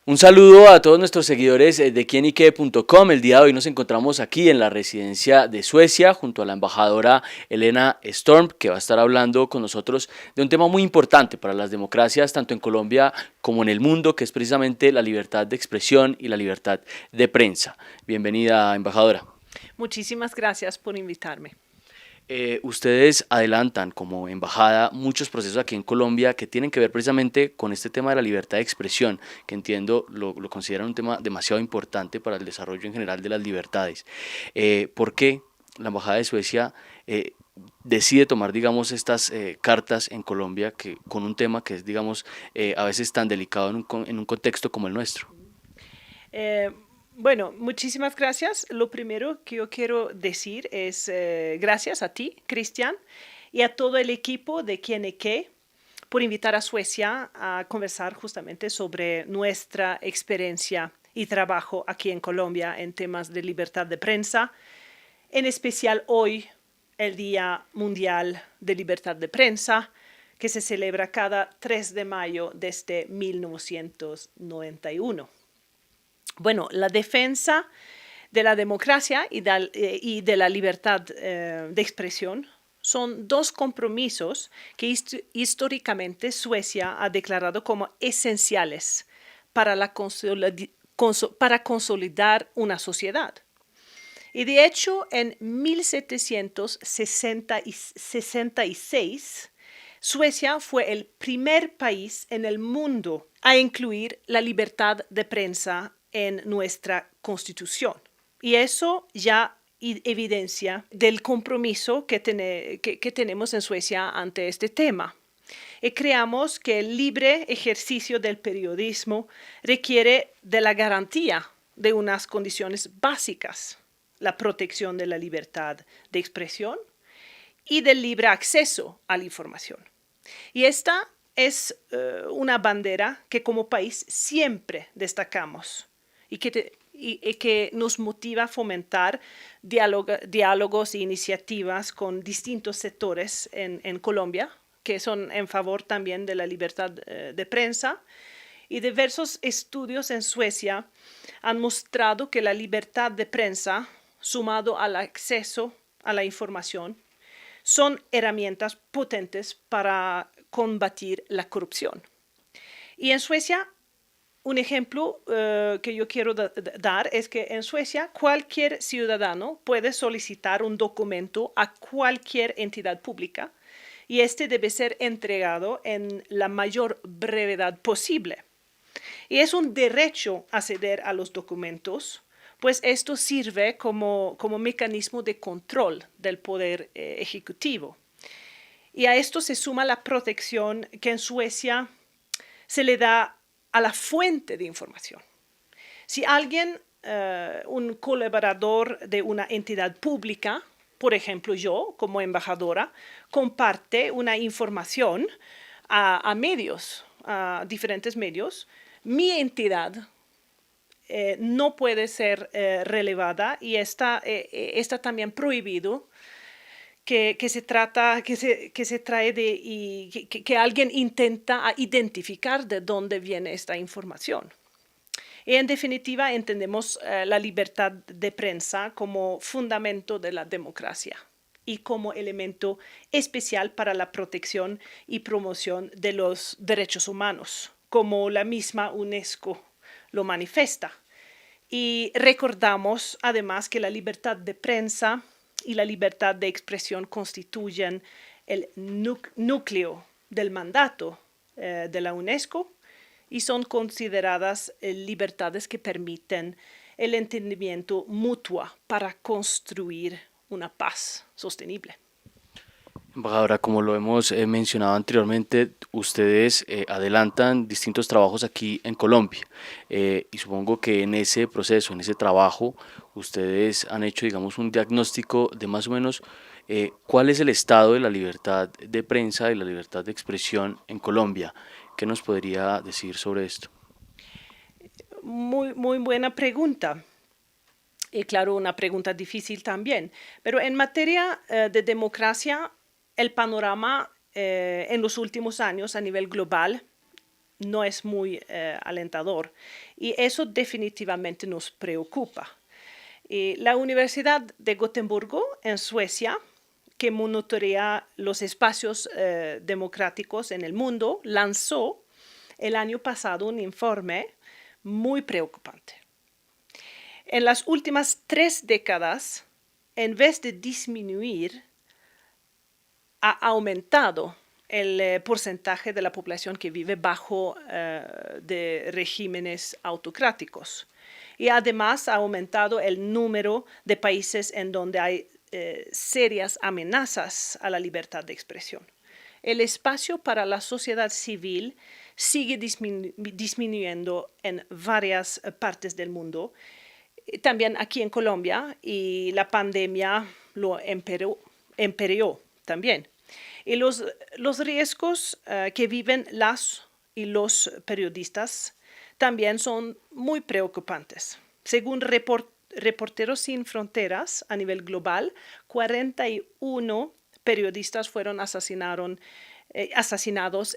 Un saludo a todos nuestros seguidores de quienique.com. El día de hoy nos encontramos aquí en la residencia de Suecia junto a la embajadora Helena Storm, que va a estar hablando con nosotros de un tema muy importante para las democracias tanto en Colombia como en el mundo, que es precisamente la libertad de expresión y la libertad de prensa. Bienvenida, embajadora. Muchísimas gracias por invitarme. Ustedes adelantan como embajada muchos procesos aquí en Colombia que tienen que ver precisamente con este tema de la libertad de expresión, que entiendo lo consideran un tema demasiado importante para el desarrollo en general de las libertades. ¿Por qué la embajada de Suecia decide tomar, digamos, estas cartas en Colombia con un tema que es, digamos, a veces tan delicado en un contexto como el nuestro? Eh, bueno, muchísimas gracias. Lo primero que yo quiero decir es gracias a ti, Cristian, y a todo el equipo de QNQ por invitar a Suecia a conversar justamente sobre nuestra experiencia y trabajo aquí en Colombia en temas de libertad de prensa, en especial hoy, el Día Mundial de Libertad de Prensa, que se celebra cada 3 de mayo desde 1991. Bueno, la defensa de la democracia y de la libertad de expresión son dos compromisos que históricamente Suecia ha declarado como esenciales para consolidar una sociedad. Y de hecho, en 1766, Suecia fue el primer país en el mundo a incluir la libertad de prensa en nuestra Constitución. Y eso ya evidencia del compromiso que tenemos en Suecia ante este tema. Y creamos que el libre ejercicio del periodismo requiere de la garantía de unas condiciones básicas: la protección de la libertad de expresión y del libre acceso a la información. Y esta es una bandera que como país siempre destacamos y que nos motiva a fomentar diálogos e iniciativas con distintos sectores en Colombia, que son en favor también de la libertad de prensa. Y diversos estudios en Suecia han mostrado que la libertad de prensa, sumado al acceso a la información, son herramientas potentes para combatir la corrupción. Y en Suecia, un ejemplo que yo quiero dar es que en Suecia cualquier ciudadano puede solicitar un documento a cualquier entidad pública y este debe ser entregado en la mayor brevedad posible. Y es un derecho acceder a los documentos, pues esto sirve como mecanismo de control del poder ejecutivo. Y a esto se suma la protección que en Suecia se le da a la fuente de información. Si alguien, un colaborador de una entidad pública, por ejemplo yo como embajadora, comparte una información a medios, a diferentes medios, mi entidad no puede ser relevada y está también prohibido que se trae de y que alguien intenta identificar de dónde viene esta información. Y en definitiva entendemos la libertad de prensa como fundamento de la democracia y como elemento especial para la protección y promoción de los derechos humanos, como la misma UNESCO lo manifiesta. Y recordamos además que la libertad de prensa y la libertad de expresión constituyen el núcleo del mandato de la UNESCO y son consideradas libertades que permiten el entendimiento mutuo para construir una paz sostenible. Embajadora, como lo hemos mencionado anteriormente, ustedes adelantan distintos trabajos aquí en Colombia y supongo que en ese proceso, en ese trabajo, ustedes han hecho, digamos, un diagnóstico de más o menos cuál es el estado de la libertad de prensa y la libertad de expresión en Colombia. ¿Qué nos podría decir sobre esto? Muy buena pregunta. Y claro, una pregunta difícil también. Pero en materia de democracia, el panorama en los últimos años a nivel global no es muy alentador y eso definitivamente nos preocupa. La Universidad de Gotemburgo en Suecia, que monitorea los espacios democráticos en el mundo, lanzó el año pasado un informe muy preocupante. En las últimas 3 décadas, en vez de disminuir, ha aumentado el porcentaje de la población que vive bajo de regímenes autocráticos. Y además ha aumentado el número de países en donde hay serias amenazas a la libertad de expresión. El espacio para la sociedad civil sigue disminuyendo en varias partes del mundo, también aquí en Colombia, y la pandemia lo empeoró también. Y los riesgos que viven las y los periodistas también son muy preocupantes. Según Reporteros Sin Fronteras a nivel global, 41 periodistas fueron asesinados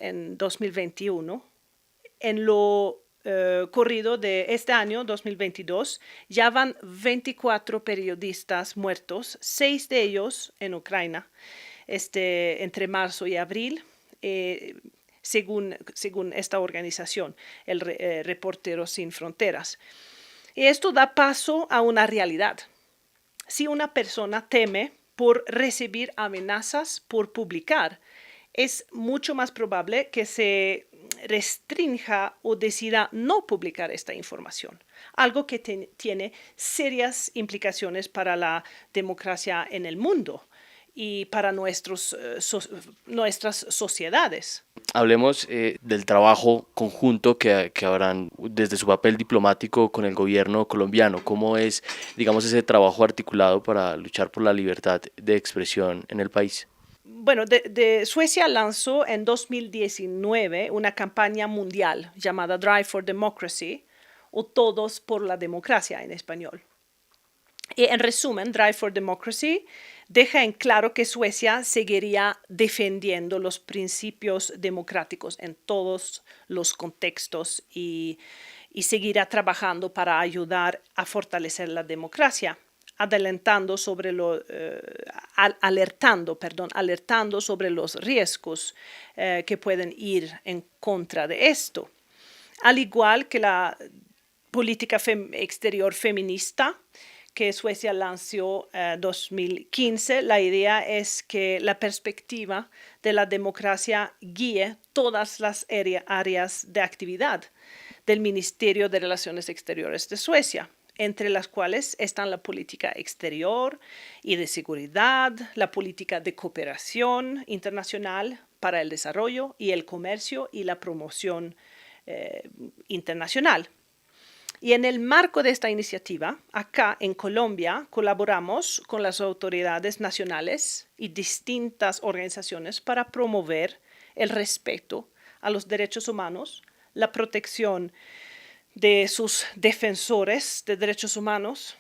en 2021. En lo corrido de este año, 2022, ya van 24 periodistas muertos, 6 de ellos en Ucrania, entre marzo y abril, según esta organización, el Reporteros Sin Fronteras. Y esto da paso a una realidad. Si una persona teme por recibir amenazas por publicar, es mucho más probable que se restrinja o decida no publicar esta información, algo que tiene serias implicaciones para la democracia en el mundo y para nuestras sociedades. Hablemos del trabajo conjunto que habrán desde su papel diplomático con el gobierno colombiano. ¿Cómo es, digamos, ese trabajo articulado para luchar por la libertad de expresión en el país? Bueno, Suecia lanzó en 2019 una campaña mundial llamada Drive for Democracy, o Todos por la Democracia en español. Y en resumen, Drive for Democracy deja en claro que Suecia seguiría defendiendo los principios democráticos en todos los contextos y seguirá trabajando para ayudar a fortalecer la democracia, alertando sobre los riesgos que pueden ir en contra de esto. Al igual que la política exterior feminista que Suecia lanzó en 2015, la idea es que la perspectiva de la democracia guíe todas las áreas de actividad del Ministerio de Relaciones Exteriores de Suecia, entre las cuales están la política exterior y de seguridad, la política de cooperación internacional para el desarrollo y el comercio y la promoción internacional. Y en el marco de esta iniciativa, acá en Colombia, colaboramos con las autoridades nacionales y distintas organizaciones para promover el respeto a los derechos humanos, la protección de sus defensores de derechos humanos,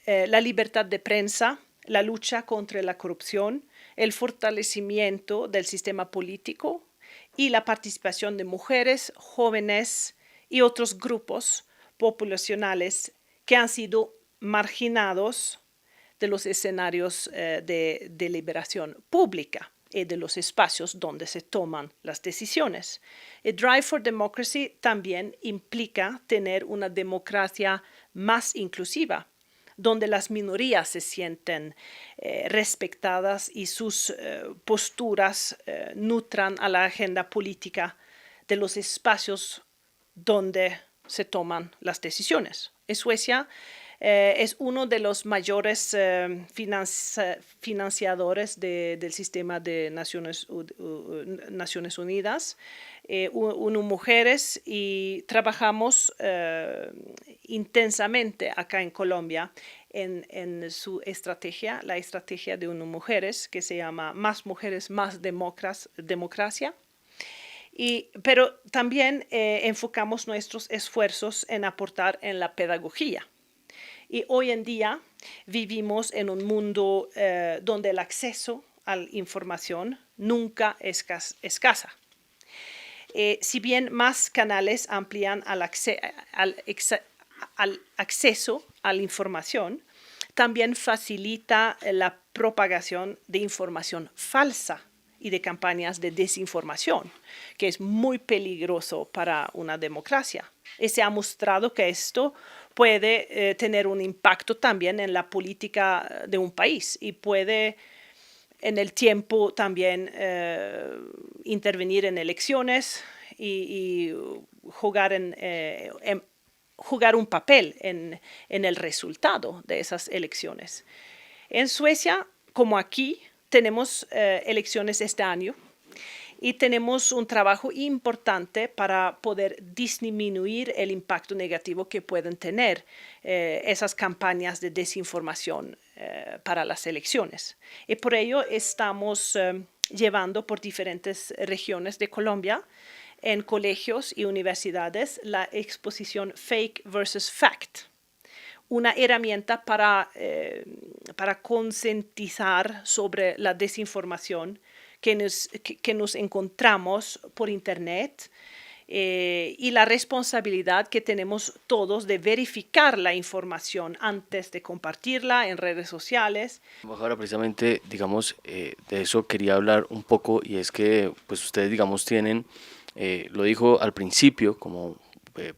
la libertad de prensa, la lucha contra la corrupción, el fortalecimiento del sistema político y la participación de mujeres, jóvenes y otros grupos poblacionales que han sido marginados de los escenarios de deliberación pública y de los espacios donde se toman las decisiones. El Drive for Democracy también implica tener una democracia más inclusiva, donde las minorías se sienten respetadas y sus posturas nutran a la agenda política de los espacios donde se toman las decisiones. En Suecia es uno de los mayores financiadores del sistema de Naciones Unidas, UNO Mujeres, y trabajamos intensamente acá en Colombia en su estrategia, la estrategia de UNO Mujeres, que se llama Más Mujeres, Más Democracia. Pero también enfocamos nuestros esfuerzos en aportar en la pedagogía. Y hoy en día vivimos en un mundo donde el acceso a la información nunca es escasa. Si bien más canales amplían al acceso a la información, también facilita la propagación de información falsa y de campañas de desinformación, que es muy peligroso para una democracia. Y se ha mostrado que esto puede tener un impacto también en la política de un país y puede en el tiempo también intervenir en elecciones y jugar jugar un papel en el resultado de esas elecciones. En Suecia, como aquí, tenemos elecciones este año y tenemos un trabajo importante para poder disminuir el impacto negativo que pueden tener esas campañas de desinformación para las elecciones. Y por ello estamos llevando por diferentes regiones de Colombia en colegios y universidades la exposición Fake versus Fact, una herramienta para concientizar sobre la desinformación que nos encontramos por Internet y la responsabilidad que tenemos todos de verificar la información antes de compartirla en redes sociales. Ahora precisamente, digamos, de eso quería hablar un poco y es que pues ustedes, digamos, tienen, lo dijo al principio, como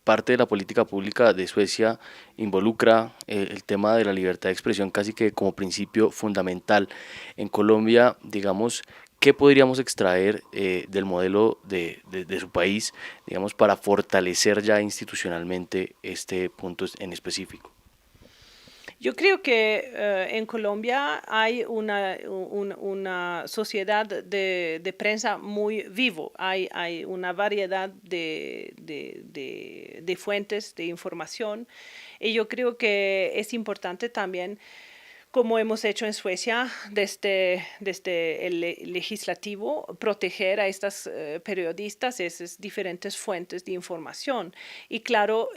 parte de la política pública de Suecia involucra el tema de la libertad de expresión casi que como principio fundamental. En Colombia, digamos, ¿qué podríamos extraer del modelo de su país, digamos, para fortalecer ya institucionalmente este punto en específico? Yo creo que en Colombia hay una sociedad de prensa muy vivo. Hay una variedad de fuentes de información. Y yo creo que es importante también, como hemos hecho en Suecia, desde el legislativo, proteger a estas periodistas, esas diferentes fuentes de información. Y claro,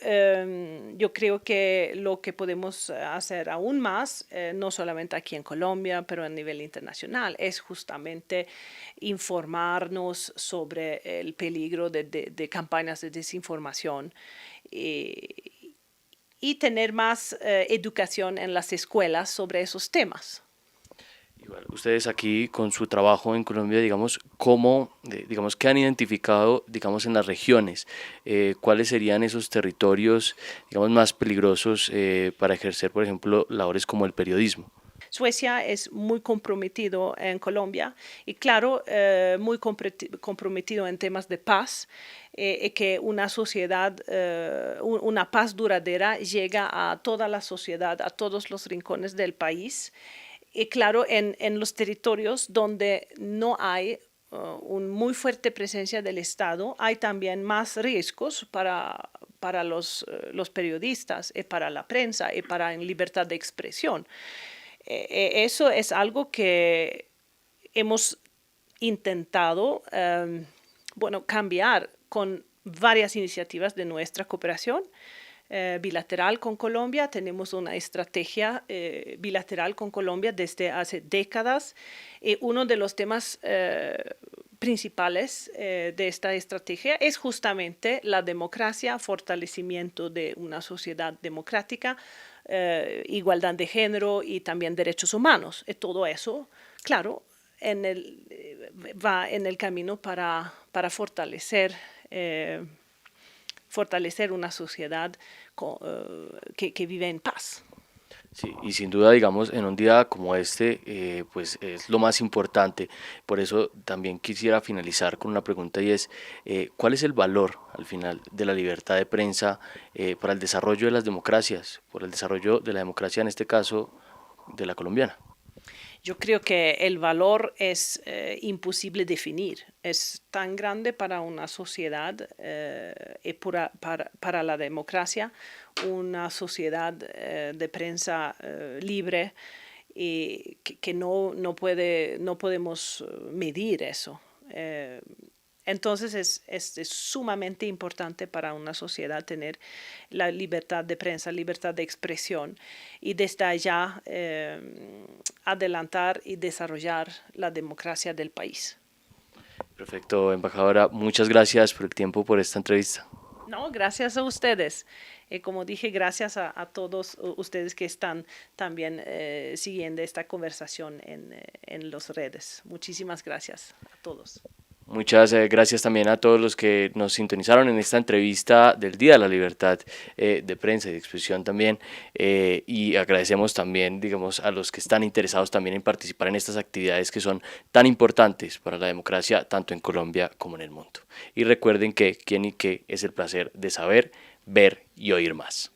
yo creo que lo que podemos hacer aún más, no solamente aquí en Colombia, pero a nivel internacional, es justamente informarnos sobre el peligro de campañas de desinformación. Y tener más educación en las escuelas sobre esos temas. Igual, ustedes aquí con su trabajo en Colombia, digamos, ¿cómo, digamos, qué han identificado, digamos, en las regiones? ¿Cuáles serían esos territorios, digamos, más peligrosos para ejercer, por ejemplo, labores como el periodismo? Suecia es muy comprometido en Colombia y claro, muy comprometido en temas de paz, que una sociedad, una paz duradera llega a toda la sociedad, a todos los rincones del país. Y claro, en los territorios donde no hay una muy fuerte presencia del Estado, hay también más riesgos para los periodistas, y para la prensa y para en libertad de expresión. Eso es algo que hemos intentado cambiar con varias iniciativas de nuestra cooperación bilateral con Colombia. Tenemos una estrategia bilateral con Colombia desde hace décadas. Uno de los temas principales de esta estrategia es justamente la democracia, fortalecimiento de una sociedad democrática, igualdad de género y también derechos humanos. Todo eso, claro, va en el camino para fortalecer una sociedad que vive en paz. Sí, y sin duda, digamos, en un día como este, pues es lo más importante. Por eso también quisiera finalizar con una pregunta y es, ¿cuál es el valor al final de la libertad de prensa para el desarrollo de las democracias, por el desarrollo de la democracia en este caso de la colombiana? Yo creo que el valor es imposible definir. Es tan grande para una sociedad y para la democracia, una sociedad de prensa libre y que no podemos medir eso. Entonces es sumamente importante para una sociedad tener la libertad de prensa, libertad de expresión y desde allá adelantar y desarrollar la democracia del país. Perfecto, embajadora, muchas gracias por el tiempo, por esta entrevista. No, gracias a ustedes. Como dije, gracias a todos ustedes que están también siguiendo esta conversación en las redes. Muchísimas gracias a todos. Muchas gracias también a todos los que nos sintonizaron en esta entrevista del Día de la Libertad de Prensa y de Expresión también, y agradecemos también, digamos, a los que están interesados también en participar en estas actividades que son tan importantes para la democracia tanto en Colombia como en el mundo. Y recuerden que quién y qué es el placer de saber, ver y oír más.